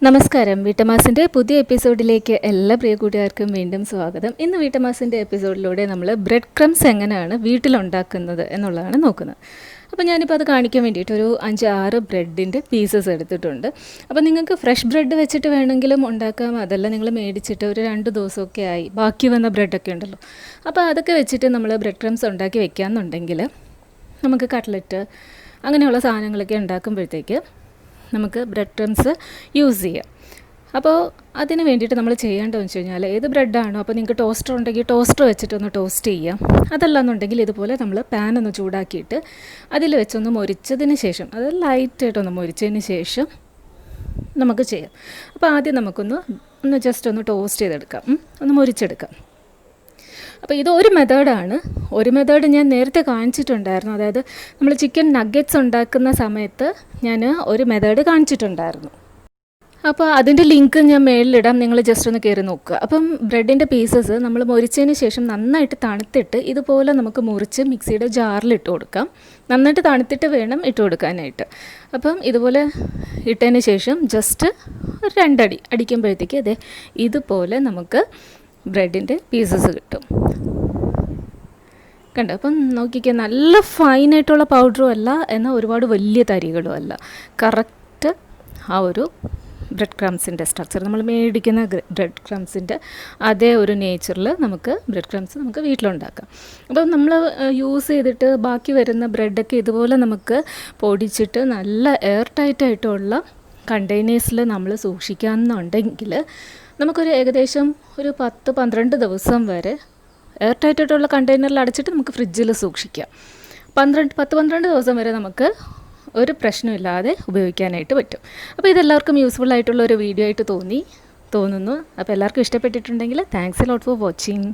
നമസ്കാരം. വീട്ടമാസിൻ്റെ പുതിയ എപ്പിസോഡിലേക്ക് എല്ലാ പ്രിയ കൂട്ടുകാർക്കും വീണ്ടും സ്വാഗതം. ഇന്ന് വീട്ടമാസിൻ്റെ എപ്പിസോഡിലൂടെ നമ്മൾ ബ്രെഡ് ക്രംസ് എങ്ങനെയാണ് വീട്ടിലുണ്ടാക്കുന്നത് എന്നുള്ളതാണ് നോക്കുന്നത്. അപ്പോൾ ഞാനിപ്പോൾ അത് കാണിക്കാൻ വേണ്ടിയിട്ട് ഒരു 5-6 ബ്രെഡിൻ്റെ പീസസ് എടുത്തിട്ടുണ്ട്. അപ്പോൾ നിങ്ങൾക്ക് ഫ്രഷ് ബ്രെഡ് വെച്ചിട്ട് വേണമെങ്കിലും ഉണ്ടാക്കാം. അതല്ല നിങ്ങൾ മേടിച്ചിട്ട് ഒരു 2 ദിവസമൊക്കെ ആയി ബാക്കി വന്ന ബ്രെഡൊക്കെ ഉണ്ടല്ലോ, അപ്പോൾ അതൊക്കെ വെച്ചിട്ട് നമ്മൾ ബ്രെഡ് ക്രംസ് ഉണ്ടാക്കി വെക്കാമെന്നുണ്ടെങ്കിൽ നമുക്ക് കട്ട്ലറ്റ് അങ്ങനെയുള്ള സാധനങ്ങളൊക്കെ ഉണ്ടാക്കുമ്പോഴത്തേക്ക് നമുക്ക് ബ്രെഡ് ക്രംസ് യൂസ് ചെയ്യാം. അപ്പോൾ അതിന് വേണ്ടിയിട്ട് നമ്മൾ ചെയ്യേണ്ടതെന്ന് വെച്ച് കഴിഞ്ഞാൽ ഏത് ബ്രെഡാണോ, അപ്പോൾ നിങ്ങൾക്ക് ടോസ്റ്റർ ഉണ്ടെങ്കിൽ ടോസ്റ്റർ വെച്ചിട്ടൊന്ന് ടോസ്റ്റ് ചെയ്യാം. അതല്ലാന്നുണ്ടെങ്കിൽ ഇതുപോലെ നമ്മൾ പാൻ ഒന്ന് ചൂടാക്കിയിട്ട് അതിൽ വെച്ചൊന്ന് മൊരിച്ചതിന് ശേഷം, അത് ലൈറ്റായിട്ടൊന്ന് മൊരിച്ചതിന് ശേഷം നമുക്ക് ചെയ്യാം. അപ്പോൾ ആദ്യം നമുക്കൊന്ന് ജസ്റ്റ് ഒന്ന് ടോസ്റ്റ് ചെയ്തെടുക്കാം, ഒന്ന് മൊരിച്ചെടുക്കാം. അപ്പോൾ ഇത് ഒരു മെത്തേഡാണ്. ഒരു മെത്തേഡ് ഞാൻ നേരത്തെ കാണിച്ചിട്ടുണ്ടായിരുന്നു. അതായത് നമ്മൾ ചിക്കൻ നഗ്ഗറ്റ്സ് ഉണ്ടാക്കുന്ന സമയത്ത് ഞാൻ ഒരു മെത്തേഡ് കാണിച്ചിട്ടുണ്ടായിരുന്നു. അപ്പോൾ അതിൻ്റെ ലിങ്ക് ഞാൻ മേളിലിടാം, നിങ്ങൾ ജസ്റ്റ് ഒന്ന് കയറി നോക്കുക. അപ്പം ബ്രെഡിൻ്റെ പീസസ് നമ്മൾ മൊരിച്ചതിന് ശേഷം നന്നായിട്ട് തണുത്തിട്ട് ഇതുപോലെ നമുക്ക് മുറിച്ച് മിക്സിയുടെ ജാറിലിട്ട് കൊടുക്കാം. നന്നായിട്ട് തണുത്തിട്ട് വേണം ഇട്ട് കൊടുക്കാനായിട്ട്. അപ്പം ഇതുപോലെ ഇട്ടതിന് ശേഷം ജസ്റ്റ് ഒരു 2 അടി അടിക്കുമ്പോഴത്തേക്ക് അതെ ഇതുപോലെ നമുക്ക് ബ്രെഡിൻ്റെ പീസസ് കിട്ടും. കണ്ടോ? അപ്പം നോക്കിക്കുക, നല്ല ഫൈനായിട്ടുള്ള പൗഡറും അല്ല, എന്നാൽ ഒരുപാട് വലിയ തരികളും അല്ല. കറക്റ്റ് ആ ഒരു ബ്രെഡ് ക്രംസിൻ്റെ സ്ട്രക്ചർ, നമ്മൾ മേടിക്കുന്ന ബ്രെഡ് ക്രംസിൻ്റെ അതേ ഒരു നേച്ചറിൽ നമുക്ക് ബ്രെഡ് ക്രംസ് നമുക്ക് വീട്ടിലുണ്ടാക്കാം. അപ്പം നമ്മൾ യൂസ് ചെയ്തിട്ട് ബാക്കി വരുന്ന ബ്രെഡൊക്കെ ഇതുപോലെ നമുക്ക് പൊടിച്ചിട്ട് നല്ല എയർ ടൈറ്റായിട്ടുള്ള കണ്ടെയ്നേഴ്സിൽ നമ്മൾ സൂക്ഷിക്കാമെന്നുണ്ടെങ്കിൽ നമുക്കൊരു ഏകദേശം ഒരു 10-12 ദിവസം വരെ എയർ ടൈറ്റായിട്ടുള്ള കണ്ടെയ്നറിൽ അടച്ചിട്ട് നമുക്ക് ഫ്രിഡ്ജിൽ സൂക്ഷിക്കാം. 10-12 ദിവസം വരെ നമുക്ക് ഒരു പ്രശ്നമില്ലാതെ ഉപയോഗിക്കാനായിട്ട് പറ്റും. അപ്പോൾ ഇതെല്ലാവർക്കും യൂസ്ഫുൾ ആയിട്ടുള്ള ഒരു വീഡിയോ ആയിട്ട് തോന്നുന്നു. അപ്പോൾ എല്ലാവർക്കും ഇഷ്ടപ്പെട്ടിട്ടുണ്ടെങ്കിൽ thanks a lot for watching.